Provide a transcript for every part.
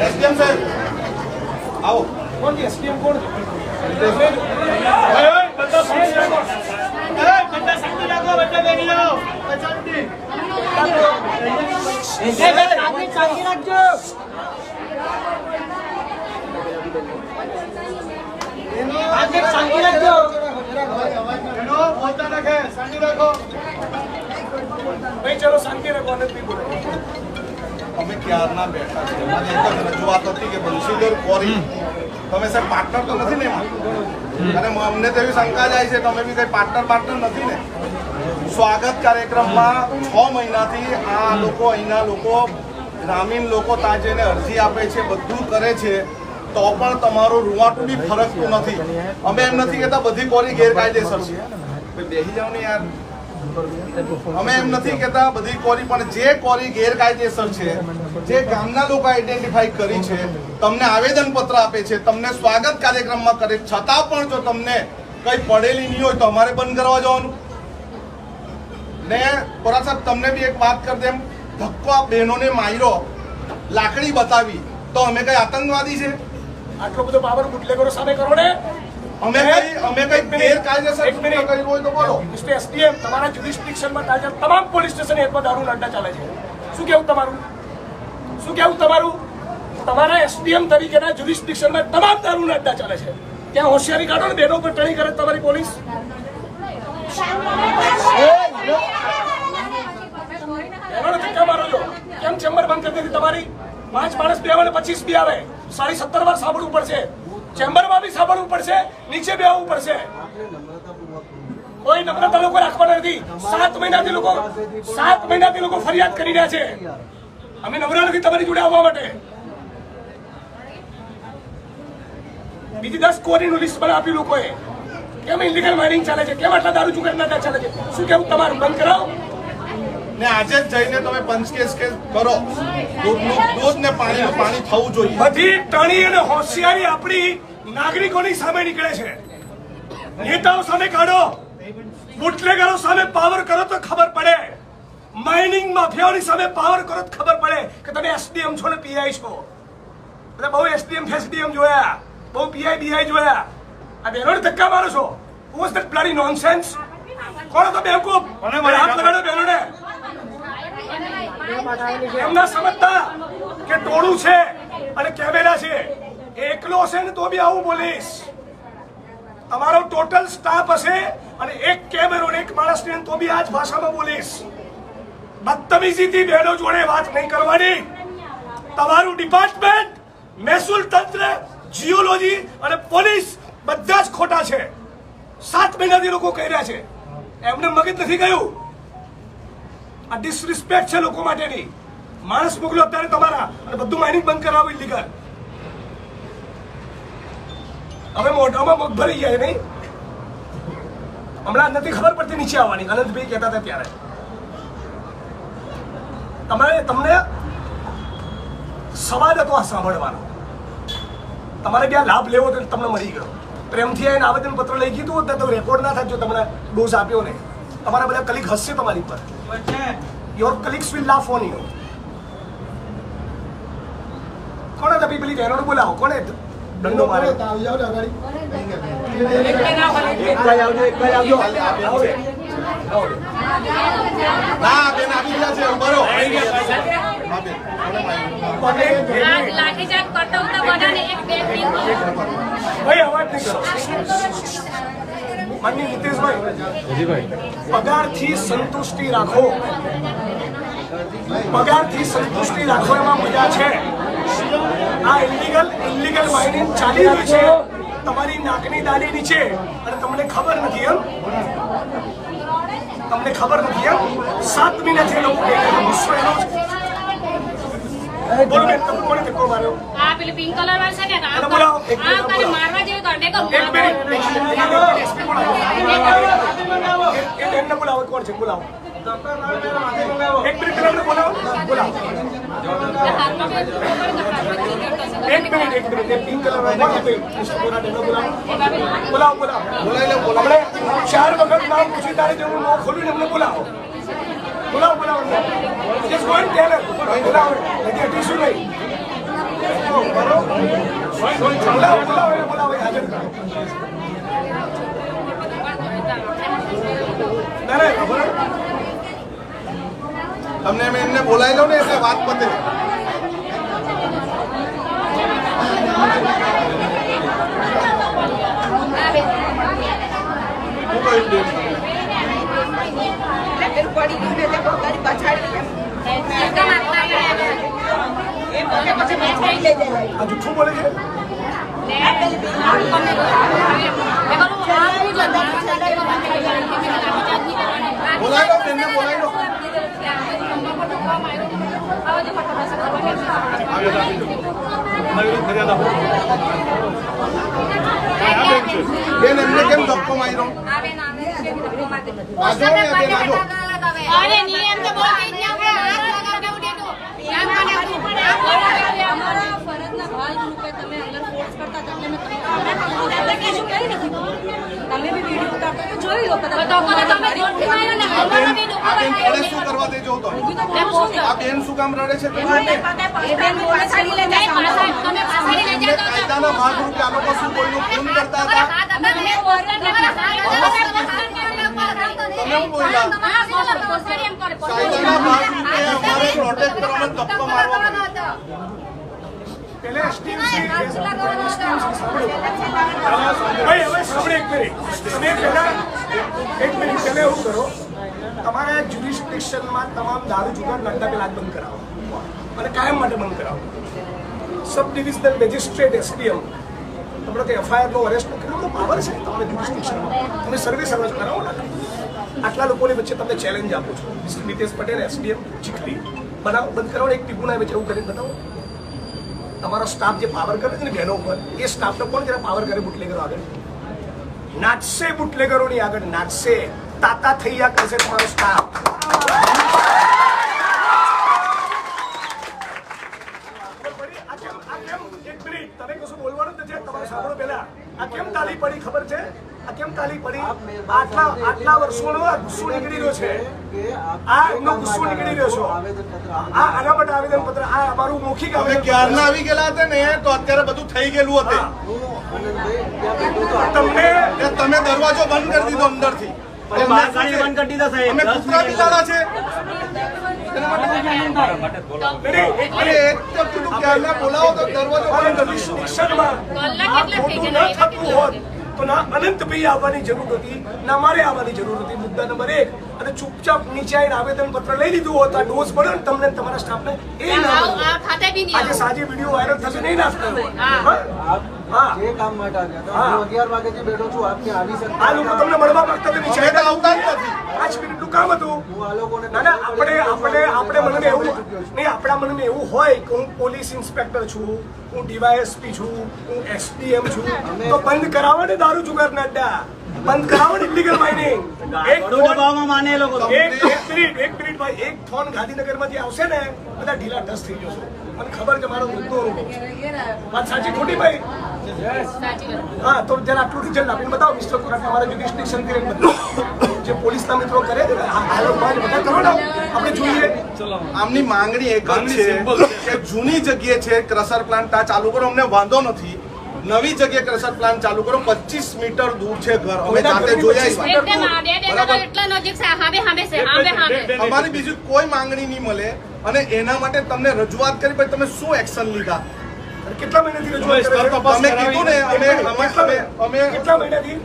SDM साहब आओ। कौन है एसडीएम? कौन है? बंदा शांति रखो, बच्चा बेटी जाओ, शांति रखो। आगे शांति रखो, बोलता रखे, शांति रखो भाई। चलो शांति रखो, अनंत भी बोलो। અમે ક્યારના બેઠા છે, મને એક જ રજૂઆત હતી કે બંસીદર કોરી તમે સાહેબ પાર્ટનર તો નથી ને એમાં, અને અમને તો એવી શંકા જાય છે તમે બી કઈ પાર્ટનર નથી ને. સ્વાગત કાર્યક્રમમાં 6 મહિનાથી આ લોકો અહીંના લોકો ગ્રામીણ લોકો ત્યાં જઈને અરજી આપે છે, બધું કરે છે, તો પણ તમારું રૂવાટું બી ફરકતું નથી. અમે એમ નથી કહેતા બધી કોરી ગેરકાયદેસર છે, બેસી જાઓ ને યાર. અમે એમ નથી કહેતા બધી કોરી, પણ જે કોરી ગેરકાયદેસર છે, જે ગામના લોકો આઈડેન્ટિફાઈ કરી છે, તમને આવેદનપત્ર આપે છે, તમને સ્વાગત કાર્યક્રમમાં કરે, છતાં પણ જો તમને કઈ પડેલી નહીં હોય તો અમારે બંધ કરવા જવાનું ને. પોરા સાહેબ તમને બી એક વાત કરી દેમ, ધક્કો આ બહેનોને માર્યો, લાકડી બતાવી, તો અમે કઈ આતંકવાદી છે? આટલો બધો પાવર બુટલેગરો સામે કરો ને. અમે કઈ ગેરકાયદેસર કર્યું હોય તો બોલો. મિસ્ટર એસડીએમ, તમારા જ્યુરિસ્ડિક્શનમાં તાજા તમામ પોલીસ સ્ટેશન હેઠળ દારૂના અડ્ડા ચાલે છે. શું કેવું તમારું? શું કેવું તમારું? તમારા એસડીએમ તરીકેના જ્યુરિસ્ડિક્શનમાં તમામ દારૂના અડ્ડા ચાલે છે. ત્યાં હોશિયારી કાઢો ને, બેનો પર ટણી કરે તમારી પોલીસ. ધક્કા મારો છો કેમ? ચેમ્બર બંધ કરી દીધી તમારી. 5 માણસ બે આવે 25 બી આવે, 17.5 વાર સાંભળવું પડશે. ચેમ્બરમાં બી સાંભળવું પડશે, નીચે બી આવવું પડશે. કોઈ નમ્રતા લોકો રાખવાના નથી. 7 મહિનાથી લોકો ફરિયાદ કરી રહ્યા છે. અમે નમ્ર નથી તમારી જોડે આવવા માટે. બીજી 10 કોરીનું લિસ્ટ પણ આપ્યું લોકોએ. કેમ ઇલીગલ માઇનિંગ ચાલે છે? કેમ આટલા દારૂ ચુકાદા ચાલે છે? શું કેવું તમારું? બંધ કરાવો ને. આજે જ જઈને તમે પંચકેસ કરો. દૂધ ને પાણી થવું જોઈએ. બધી ટણી અને હોશિયારી આપણી નાગરિકોની સામે નીકળે છે. નેતાઓ સામે કાઢો, બુટલેગરો સામે પાવર કરો તો ખબર પડે. માઇનિંગ માફિયાઓની સામે પાવર કરો તો ખબર પડે કે તમે એસડીએમ છો ને પીઆઈ છો. બધા બહુ એસડીએમ ફેસડીએમ જોયા, બહુ પીઆઈ બીઆઈ જોયા. આ બહેનોને ધક્કા મારો છો. Was that bloody nonsense? કોણ હતો બેવકૂફ? હાથ લગાડો બહેનોને. એમના સમજતા કે ટોળું છે અને કેમેરા છે. એકલો હશે ને તો બી આવું બોલીશ. તમારો ટોટલ સ્ટાફ હશે અને એક કેમેરો ને એક માણસ ને તો બી આ જ ભાષામાં બોલીશ. બદતમીજીથી બહેનો જોડે વાત નહીં કરવાની. તમારું ડિપાર્ટમેન્ટ, મહેસૂલ તંત્ર, જીઓલોજી અને પોલીસ બધા જ ખોટા છે. 7 મહિનાથી લોકો કહી રહ્યા છે. એમને મગજ નથી ગયું. આ ડિસરિસ્પેક્ટ છે લોકો માટેની. માણસ મોકલો અત્યારે તમારા અને બધું માઇનિંગ બંધ કરાવો ઇલીગલ. હવે મોઢામાં મગ ભરી જાય નહીં. હમણાં નથી ખબર પડતી નીચે આવવાની. અનંતભાઈ કહેતા હતા ત્યારે તમને સવાલ હતો આ સાંભળવાનો. તમારે ત્યાં લાભ લેવો તો તમને મળી ગયો. પ્રેમથી આવીને આવેદન પત્ર લઈ ગયું હોત ને તો રેકોર્ડ ના થાય. જો તમને ડોઝ આપ્યો ને, તમારા બધા કલીગ હસશે તમારી પર. Your colleagues will laugh on you. કોને તમે પેલી બહેનોને બોલાવો? કોને દંડો મારે? ના બેન આવી ગયા છે. બરો ભાઈ અવાજ નહીં કરો. માનની નીતિશભાઈ, પગારથી સંતુષ્ટિ રાખો. પગારથી સંતુષ્ટિ રાખો એમાં મજા છે. આ ઇલીગલ માઇનિંગ ચાલી રહ્યું છે તમારી નાકની દાની નીચે અને તમને ખબર નથી એમ? તમને ખબર નથી એમ? 7 મહિનાથી લોકો ગુસ્સો એનો જ. બોલો બેન, તમે કોને ધક્કો માર્યો? આ પેલી પિંક કલર વાળી છે ને, આ કાલે મારવા જેવી કરડે કર. એક મિનિટ એમને બોલાવો. કોણ છે? બોલાવો. એક મિનિટ એમને બોલાવો. બોલાવો. એક મિનિટ પિંક કલર વાળી બોલાવો. બોલાવો. 4 વખત નામ પૂછી તારે જેવું મોં ખોલ્યું એમને બોલાવો. Just go and tell her. બોલાવો હજી હટીશું નહીં. બોલાવો હાજર કરો. તમને મેં એમને બોલાવી દઉં ને એટલે વાત પતે. શું કહ્યું બેન? આ જુઠ્ઠું બોલે છે. બોલાવી દો બેનને, બોલાવી દો. બેન એમને કેમ ધક્કો માર્યો? આજો ને બેન, આજો. અરે નિયમ તો બહુ જ છે આપણે હાથ લગાવને ઉડે તો આમ કોને અમારા ફરજના ભાગ રૂપે તમે અંદર ફોર્સ કરતા હતા એટલે અમે કશું કહી નથી. તમે બી વિડીયો ઉતારતા તો જોઈ લો કદાચ. તો તમે જોઈ માર્યો ને આ બેન રડે શું કરવા દેજો તો? આ બેન શું કામ રડે છે? એ બેન બોલે છાડી લે તમે પાછળ લઈ જાતો કાયદાના ભાગરૂપે આ લોકો શું કોઈનું ખૂન કરતા હતા? તમે તમે બોલ્યા કાયદાના ભાગરૂપે અમારે પ્રોટેક્ટ કરવાનો ધક્કો મારવાનો. પહેલા એસટીએમસી ભાઈ હવે સાંભળે એક મિનિટ. તમે પહેલા એક મિનિટ પહેલા એવું કરો, તમારા જ્યુરિસ્ડિક્શનમાં તમામ દારૂ જુગાર ધંધા પેલા જ બંધ કરાવો અને કાયમ માટે બંધ કરાવો. સબ ડિવિઝનલ મેજિસ્ટ્રેટ એસડીએમ તમને કે એફઆઈઆર નો અરેસ્ટનો કેટલો બધો પાવર છે તમારા જ્યુરિસ્ડિક્શનમાં. તમે સર્વે સર્વજ કરાવો ને. આટલા લોકોની વચ્ચે તમને ચેલેન્જ આપું છું. મિસ્ટર નીતેશ પટેલ એસડીએમ ચીખલી બનાવો, બંધ કરાવો. એક ટીપુના વચ્ચે એવું કરીને બતાવો. તમારો સ્ટાફ જે પાવર કરે છે ને બહેનો ઉપર, એ સ્ટાફને કોણ જરા પાવર કરે બુટલેગરો આગળ? નાચશે બુટલેગરોની આગળ, નાચશે. તાતા થઈ ગયા કરશે તમારો સ્ટાફ. એક મિનિટ, તમે કશું બોલવાનું જ નથી. તમારે સાંભળો પહેલા. આ કેમ તાલી પડી ખબર છે? આ કેમ તાલી પડી? આટલા વર્ષોનો આ ગુસ્સો નીકળી રહ્યો છે. આ એમનો ગુસ્સો નીકળી રહ્યો છો. આ આના માટે આવેદન પત્ર, આ અમારું મૌખિક અમે આવેદન ક્યારના આવી ગયેલા હતા ને તો અત્યારે બધું થઈ ગયેલું હતું. તમને તમે દરવાજો બંધ કરી દીધો અંદરથી. બંધ કરી દીધા સાહેબ. અમે કૂતરા બિલાડા છે. અરે એક તો કીધું ક્યારના બોલાવો તો દરવાજો બંધ કરી દીધો. શિક્ષણમાં આ ખોટું ન થતું હોત તો ના અનંતભાઈ આવવાની જરૂર હતી, ના મારે આવવાની જરૂર હતી. મુદ્દા નંબર 1. અને ચૂપચાપ નીચે આવીને આવેદન પત્ર લઈ લીધું હોત, આ ડોઝ પડ્યો ને તમને તમારા સ્ટાફને, એ ના ખાતે બી નહીં આજે સાંજે વિડીયો વાયરલ થશે નહીં નાખતા. હા, જે કામ માટે આવ્યા હતા હું 11 વાગ્યાથી બેઠો છું. આપ ત્યાં આવી શકતા આ લોકો તમને મળવા માંગતા હતા, નીચે અમે તો આવતા જ નથી. 5 મિનિટનું કામ હતું. હું આ લોકોને ના ના, આપણે મનને એવું નહીં, આપણા મનને એવું હોય કે હું પોલીસ ઇન્સ્પેક્ટર છું, હું ડીવાયએસપી છું, હું એસડીએમ છું, તો બંધ કરાવો ને દારૂ જુગારના અડ્ડા, બંધ કરાવો ને ઇલીગલ માઇનિંગ. એક દબાવમાં માને એ લોકો. એક મિનિટ ભાઈ, એક ફોન ગાંધીનગરમાંથી આવશે ને બધા ઢીલા ઢસ થઈ જશો. મને ખબર છે મારો મુદ્દો વાત સાચી ખોટી ભાઈ? હા, તો જરા આટલું રિઝલ્ટ આપીને બતાવો મિસ્ટર કોરાટ, તમારા જ્યુરિસ્ડિક્શન થી જે પોલીસના મિત્રો કરે છે બધા કરો ને, આપણે જોઈએ. આમની માંગણી એક જ છે કે જૂની જગ્યાએ છે ક્રશર પ્લાન્ટ આ ચાલુ કરો, અમને વાંધો નથી. નવી જગ્યાએ ક્રશર પ્લાન્ટ ચાલુ કરો. 25 મીટર દૂર છે ઘર, અમે જાતે જોઈ આવ્યા. એકદમ એટલા નજીક છે, હામે હામે છે, હામે અમારી બીજી કોઈ માંગણી નહીં મળે અને એના માટે તમને રજૂઆત કરી, ભાઈ તમે શું એક્શન લીધા? કેટલા મહિનાથી રજૂઆત કરે છે? તમે કીધું ને અમે કેટલા મહિનાથી?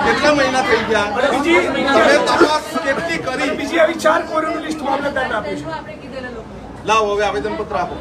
કેટલા મહિના થઈ ગયા? અને બીજી તમે તપાસ કેટલી કરી? બીજી આવી 4 કોરોનું લિસ્ટ મામલતદારને આપ્યું છે. લાવો હવે આવેદન પત્ર આપો.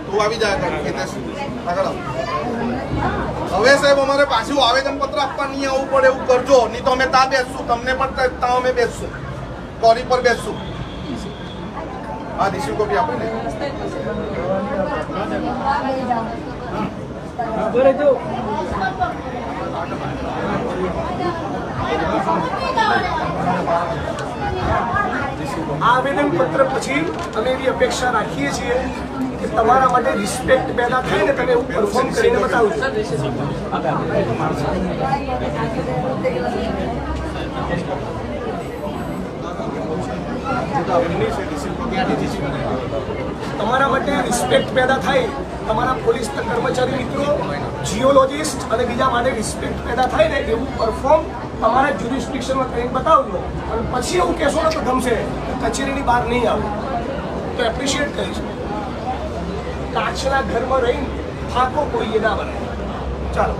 તું આવી જાય આગળ આવો. હવે સાહેબ અમારે પાછું આવેદન પત્ર આપવા નહીં આવવું પડે એવું કરજો, નહીં તો અમે ત્યાં બેસશું, તમને પણ ત્યાં અમે બેસશું, કોરી પર બેસશું. હા, ડીસી કોપી આપો ને. આવેદન પત્ર પછી અમે એવી અપેક્ષા રાખીએ છીએ કે તમારા માટે રિસ્પેક્ટ પેદા થાય ને તમે એવું પરફોર્મ કરીને બતાવજો. એમની છે રિસિપ્ટ તો ક્યાંથી રિસિપ્ટ તમારા માટે રિસ્પેક્ટ પેદા થાય, તમારા પોલીસ કર્મચારી મિત્રો, જીઓલોજિસ્ટ અને બીજા માટે રિસ્પેક્ટ પેદા થાય ને એવું પરફોર્મ તમારા જ્યુરિસ્ડિક્શનમાં કરીને બતાવજો. અને પછી એવું કહેશો ને તો ગમશે, કચેરીની બહાર નહીં આવું તો એપ્રિશિએટ કરીશ. કાચના ઘરમાં રહીને થાકો કોઈએ ના બને. ચાલો.